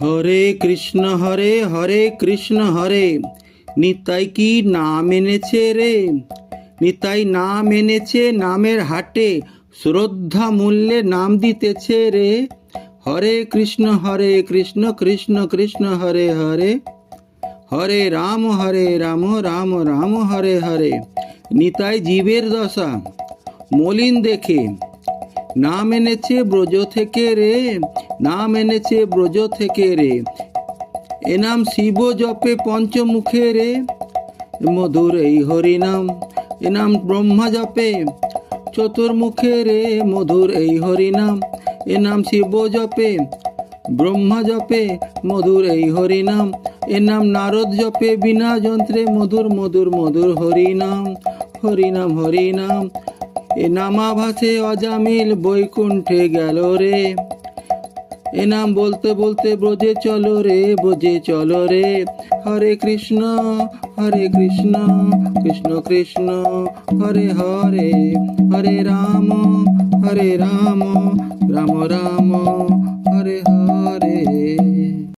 হরে কৃষ্ণ হরে হরে কৃষ্ণ হরে। নিতাই কি নাম এনেছে রে, নিতাই নাম এনেছে নামের হাটে, শ্রদ্ধা মূল্যে নাম দিতেছে রে। হরে কৃষ্ণ কৃষ্ণ কৃষ্ণ হরে হরে, হরে রাম রাম রাম হরে হরে। নিতাই জীবের দশা মলিন দেখে, নাম এনেছে ব্রজ থেকে রে, নাম এনেছে ব্রজ থেকে রে। এ নাম শিব জপে পঞ্চমুখে রে, মধুর এই হরিনাম। এ নাম ব্রহ্মা জপে চতুর্মুখে রে, মধুর এই হরিনাম। এ নাম শিব জপে ব্রহ্মা জপে, মধুর এই হরিনাম। এ নাম নারদ জপে বিনা যন্ত্রে, মধুর মধুর মধুর হরিনাম হরিনাম হরিনাম। এ নামাভাসে অজামিল বৈকুণ্ঠে গেল রে। এ নাম বলতে বলতে ব্রজে চলো রে, ব্রজে চলো রে। হরে কৃষ্ণ কৃষ্ণ কৃষ্ণ হরে হরে, হরে রাম রাম রাম হরে হরে।